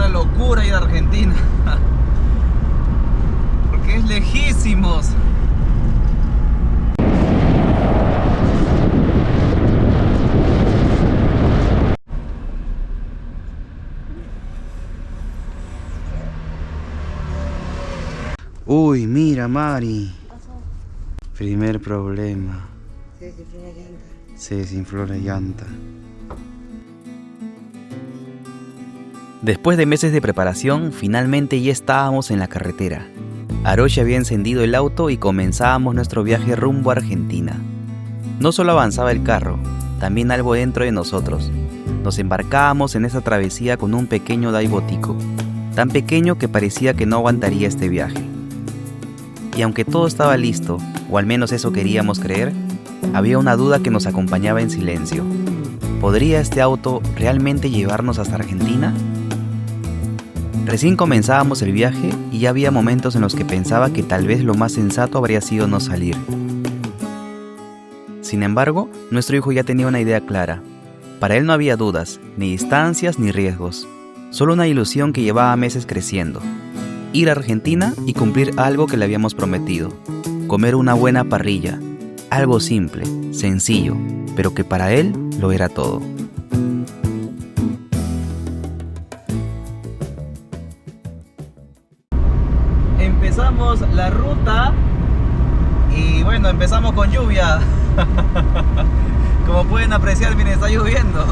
una locura ir a Argentina. Porque es lejísimos. Uy, mira, Mari. Primer problema. Se desinfló la llanta. Después de meses de preparación, finalmente ya estábamos en la carretera. Aroshi había encendido el auto y comenzábamos nuestro viaje rumbo a Argentina. No solo avanzaba el carro, también algo dentro de nosotros. Nos embarcábamos en esa travesía con un pequeño Daibo Tico, tan pequeño que parecía que no aguantaría este viaje. Y aunque todo estaba listo, o al menos eso queríamos creer, había una duda que nos acompañaba en silencio. ¿Podría este auto realmente llevarnos hasta Argentina? Recién comenzábamos el viaje y ya había momentos en los que pensaba que tal vez lo más sensato habría sido no salir. Sin embargo, nuestro hijo ya tenía una idea clara. Para él no había dudas, ni distancias ni riesgos, solo una ilusión que llevaba meses creciendo. Ir a Argentina y cumplir algo que le habíamos prometido, comer una buena parrilla, algo simple, sencillo, pero que para él lo era todo. Empezamos la ruta y bueno, empezamos con lluvia. Como pueden apreciar, miren, está lloviendo.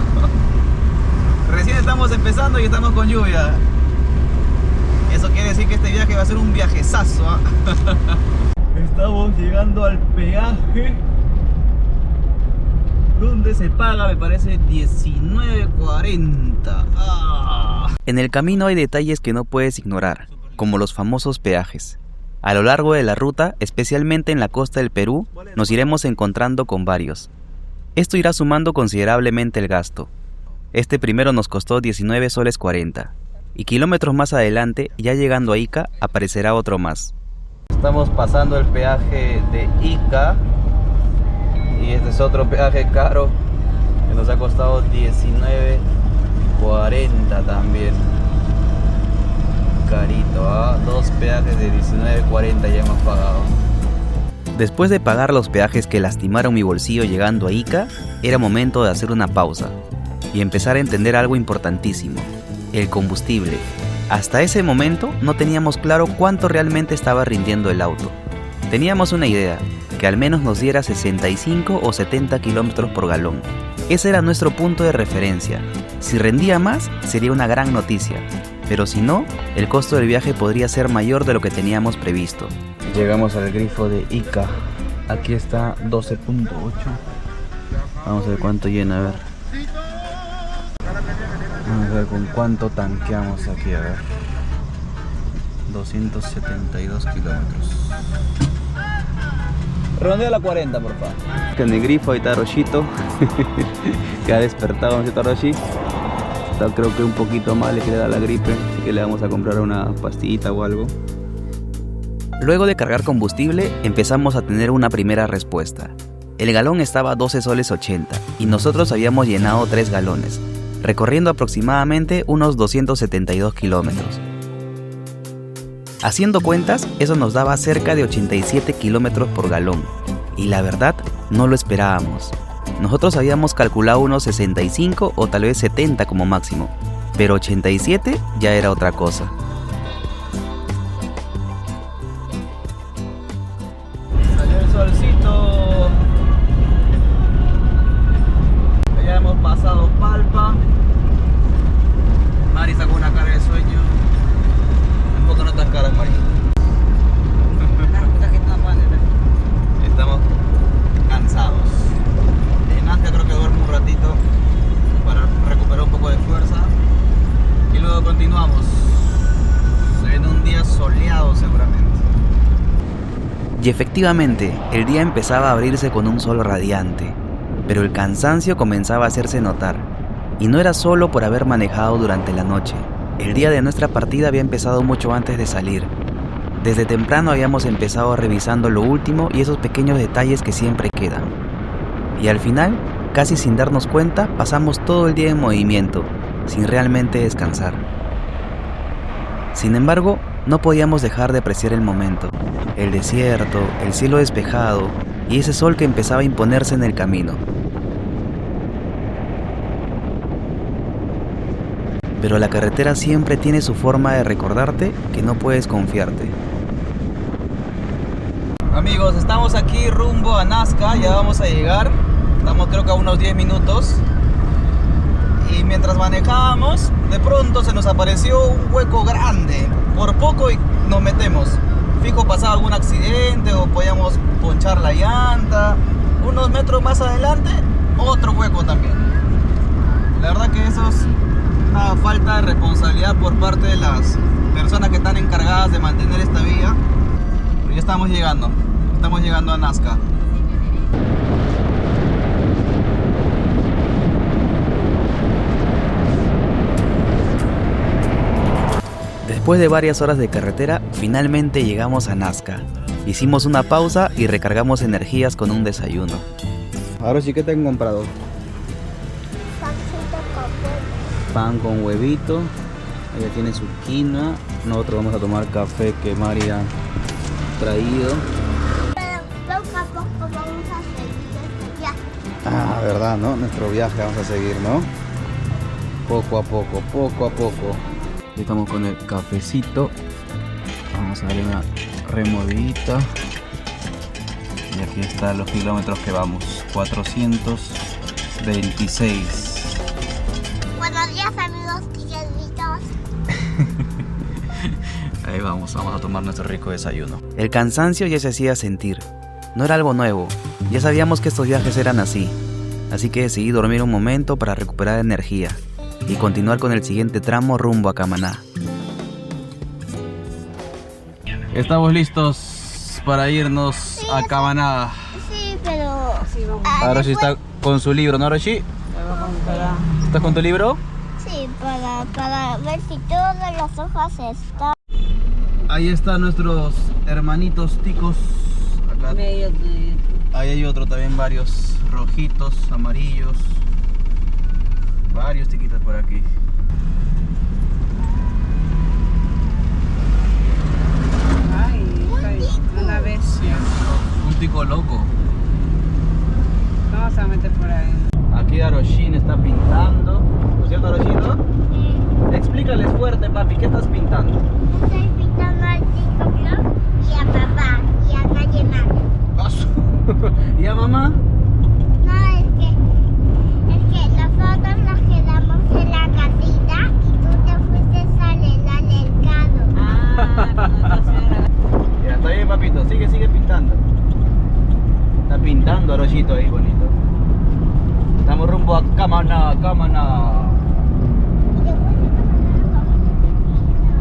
Recién estamos empezando y estamos con lluvia. Eso quiere decir que este viaje va a ser un viajezazo, ¿eh? Estamos llegando al peaje, donde se paga, me parece, 19.40. En el camino hay detalles que no puedes ignorar, como los famosos peajes. A lo largo de la ruta, especialmente en la costa del Perú, nos iremos encontrando con varios. Esto irá sumando considerablemente el gasto. Este primero nos costó 19 soles 40. Y kilómetros más adelante, ya llegando a Ica, aparecerá otro más. Estamos pasando el peaje de Ica. Y este es otro peaje caro, que nos ha costado 19.40 también. Carito, ¿ah? Dos peajes de 19.40 ya hemos pagado. Después de pagar los peajes que lastimaron mi bolsillo llegando a Ica, era momento de hacer una pausa y empezar a entender algo importantísimo: el combustible. Hasta ese momento no teníamos claro cuánto realmente estaba rindiendo el auto. Teníamos una idea, que al menos nos diera 65 o 70 kilómetros por galón. Ese era nuestro punto de referencia. Si rendía más, sería una gran noticia, pero si no, el costo del viaje podría ser mayor de lo que teníamos previsto. Llegamos al grifo de Ica. Aquí está 12.8. Vamos a ver cuánto llena, a ver. Vamos a ver con cuánto tanqueamos aquí, a ver. 272 kilómetros. Redondea la 40, por favor. En el grifo ahí está Aroshito, que ha despertado, ¿no es cierto, Aroshi? Está, creo que un poquito mal, le quiere dar la gripe, así que le vamos a comprar una pastillita o algo. Luego de cargar combustible, empezamos a tener una primera respuesta. El galón estaba a 12 soles 80 y nosotros habíamos llenado 3 galones, recorriendo aproximadamente unos 272 kilómetros. Haciendo cuentas, eso nos daba cerca de 87 kilómetros por galón, y la verdad, no lo esperábamos. Nosotros habíamos calculado unos 65 o tal vez 70 como máximo, pero 87 ya era otra cosa. Salió el solcito, ya hemos pasado Palpa. Mari sacó una cara de sueño. Tampoco no tan cara, Mari. Estamos cansados. Nancy creo que duermo un ratito para recuperar un poco de fuerza y luego continuamos en un día soleado seguramente. Y efectivamente, el día empezaba a abrirse con un sol radiante, pero el cansancio comenzaba a hacerse notar. Y no era solo por haber manejado durante la noche. El día de nuestra partida había empezado mucho antes de salir. Desde temprano habíamos empezado revisando lo último y esos pequeños detalles que siempre quedan. Y al final, casi sin darnos cuenta, pasamos todo el día en movimiento, sin realmente descansar. Sin embargo, no podíamos dejar de apreciar el momento, el desierto, el cielo despejado y ese sol que empezaba a imponerse en el camino. Pero la carretera siempre tiene su forma de recordarte que no puedes confiarte. Amigos, estamos aquí rumbo a Nazca, ya vamos a llegar. Estamos creo que a unos 10 minutos. Y mientras manejábamos, de pronto se nos apareció un hueco grande. Por poco y nos metemos. Fijo, pasaba algún accidente o podíamos ponchar la llanta. Unos metros más adelante, otro hueco también. La verdad que eso es una falta de responsabilidad por parte de las personas que están encargadas de mantener esta vía. Pero ya estamos llegando a Nazca. Después de varias horas de carretera, finalmente llegamos a Nazca. Hicimos una pausa y recargamos energías con un desayuno. Ahora sí, ¿qué te han comprado? Pan con huevito. Ella tiene su quinoa. Nosotros vamos a tomar café que Mari ha traído. Pero poco a poco vamos a seguir este viaje. Ah, verdad, ¿no? Nuestro viaje vamos a seguir, ¿no? Poco a poco, poco a poco. Estamos con el cafecito. Vamos a darle una removidita. Y aquí están los kilómetros que vamos. 426. Buenos días, amigos tigueritos. Ahí vamos a tomar nuestro rico desayuno. El cansancio ya se hacía sentir. No era algo nuevo. Ya sabíamos que estos viajes eran así. Así que decidí dormir un momento para recuperar energía y continuar con el siguiente tramo rumbo a Camaná. Estamos listos para irnos a Camaná. Sí, pero... Aroshi está con su libro, ¿no, Aroshi? ¿Estás con tu libro? Sí, para ver si todas las hojas están... Ahí están nuestros hermanitos ticos. Acá. Ahí hay otro también, varios rojitos, amarillos. Varios tiquitos por aquí. Ay, una vez. Un tico loco. Vamos a meter por ahí. Aquí Aroshin está pintando. ¿No es cierto, Aroshito? Sí. Explícales fuerte, papi, ¿qué estás pintando? Estoy pintando al TikTok y a papá y a nadie más. ¿Y a mamá? No, es que nosotros nos quedamos en la casita y tú te fuiste al mercado. Ya, está bien, papito, sigue pintando. Está pintando Aroshito ahí, bonito. Estamos rumbo a Camaná.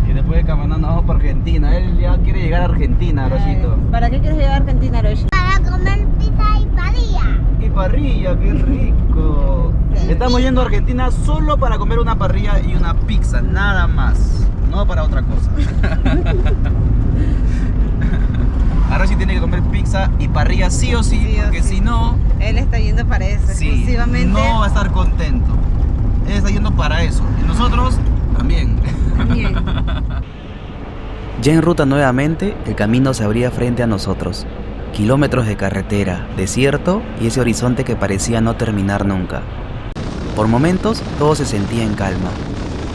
Y después de Camaná nos vamos para Argentina. Él ya quiere llegar a Argentina, Aroshito. ¿Para qué quieres llegar a Argentina, Roshi? Para comer pizza y parrilla. Y parrilla, qué rico. Estamos yendo a Argentina solo para comer una parrilla y una pizza, nada más. No para otra cosa. Aroshi tiene que comer pizza y parrilla sí o sí, porque si no... Él está yendo para eso, Sí, exclusivamente. no va a estar contento. Él está yendo para eso. Y nosotros también. También. Ya en ruta nuevamente, el camino se abría frente a nosotros. Kilómetros de carretera, desierto y ese horizonte que parecía no terminar nunca. Por momentos, todo se sentía en calma.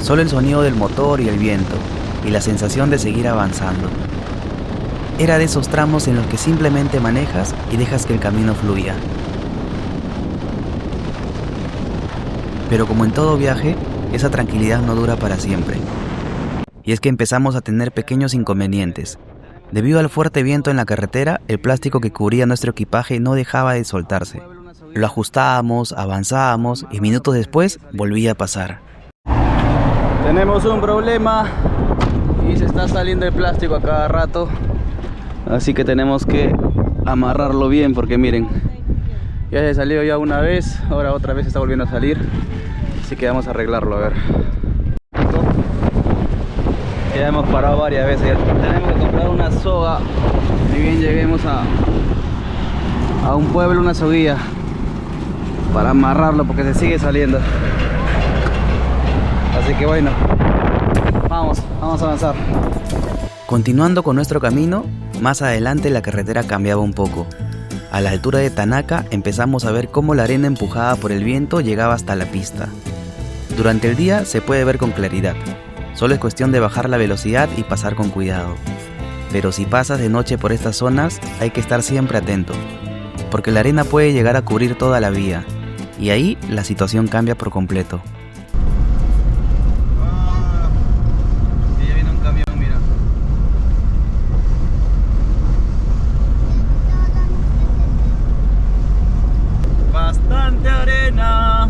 Solo el sonido del motor y el viento, y la sensación de seguir avanzando. Era de esos tramos en los que simplemente manejas y dejas que el camino fluya. Pero como en todo viaje, esa tranquilidad no dura para siempre. Y es que empezamos a tener pequeños inconvenientes. Debido al fuerte viento en la carretera, el plástico que cubría nuestro equipaje no dejaba de soltarse. Lo ajustábamos, avanzábamos y minutos después volvía a pasar. Tenemos un problema y se está saliendo el plástico a cada rato. Así que tenemos que amarrarlo bien porque miren, ya se salió ya una vez, ahora otra vez está volviendo a salir. Así que vamos a arreglarlo, a ver. Ya hemos parado varias veces, ya tenemos que comprar una soga. Ni bien lleguemos a un pueblo, una soguilla para amarrarlo porque se sigue saliendo. Así que bueno, Vamos a avanzar. Continuando con nuestro camino, más adelante la carretera cambiaba un poco. A la altura de Tanaka empezamos a ver cómo la arena empujada por el viento llegaba hasta la pista. Durante el día se puede ver con claridad, solo es cuestión de bajar la velocidad y pasar con cuidado. Pero si pasas de noche por estas zonas hay que estar siempre atento, porque la arena puede llegar a cubrir toda la vía, y ahí la situación cambia por completo. Y ya viene un camión, mira. Bastante arena.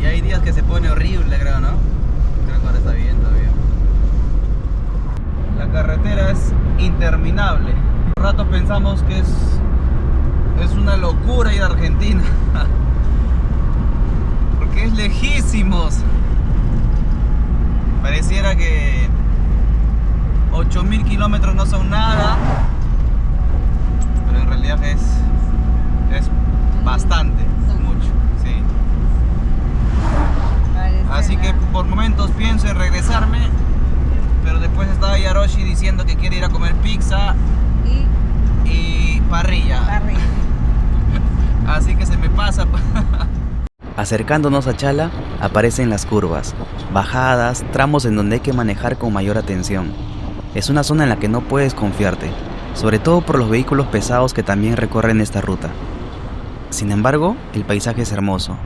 Y hay días que se pone horrible, creo, ¿no? Creo que ahora está bien todavía. La carretera es interminable. Un rato pensamos que es una locura ir a Argentina. Porque es lejísimos. Pareciera que 8000 kilómetros no son nada. Pero en realidad es bastante, mucho, sí. Así que por momentos pienso en regresarme, pero después estaba Yaroshi diciendo que quiere ir a comer pizza y parrilla. Así que se me pasa. Acercándonos a Chala, aparecen las curvas, bajadas, tramos en donde hay que manejar con mayor atención. Es una zona en la que no puedes confiarte, sobre todo por los vehículos pesados que también recorren esta ruta. Sin embargo, el paisaje es hermoso,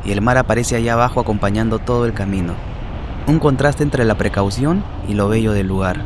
y el mar aparece allá abajo acompañando todo el camino. Un contraste entre la precaución y lo bello del lugar.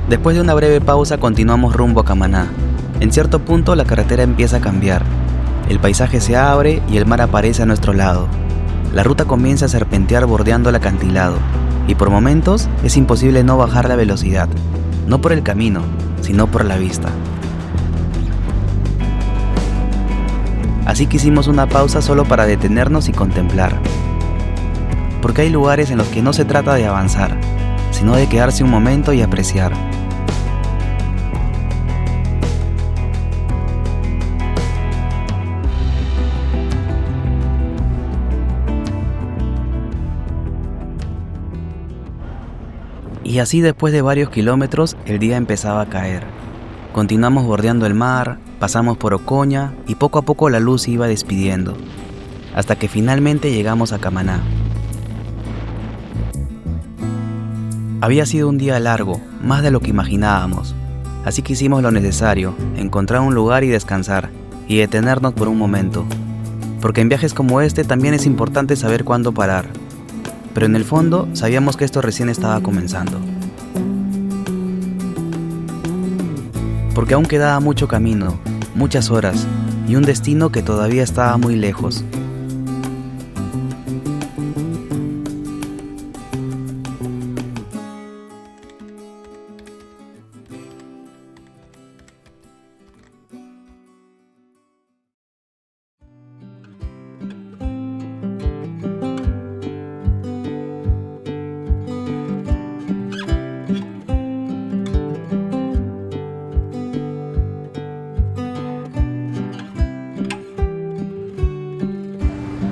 Después de una breve pausa continuamos rumbo a Camaná. En cierto punto la carretera empieza a cambiar. El paisaje se abre y el mar aparece a nuestro lado. La ruta comienza a serpentear bordeando el acantilado, y por momentos es imposible no bajar la velocidad, no por el camino, sino por la vista. Así que hicimos una pausa solo para detenernos y contemplar. Porque hay lugares en los que no se trata de avanzar, sino de quedarse un momento y apreciar. Y así después de varios kilómetros el día empezaba a caer. Continuamos bordeando el mar, pasamos por Ocoña y poco a poco la luz se iba despidiendo, hasta que finalmente llegamos a Camaná. Había sido un día largo, más de lo que imaginábamos, así que hicimos lo necesario, encontrar un lugar y descansar, y detenernos por un momento, porque en viajes como este también es importante saber cuándo parar. Pero en el fondo sabíamos que esto recién estaba comenzando. Porque aún quedaba mucho camino, muchas horas y un destino que todavía estaba muy lejos.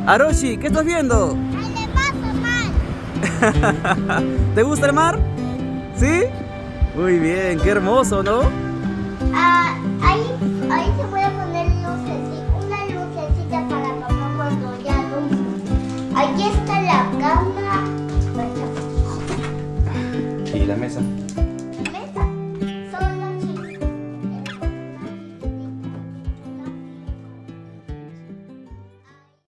Aroshi, ¿qué estás viendo? ¡Ay, le pasa mal! ¿Te gusta el mar? ¿Sí? Muy bien, qué hermoso, ¿no? Ahí se puede poner una lucecita para papá cuando ya no. Ahí está la cama. ¿Y la mesa?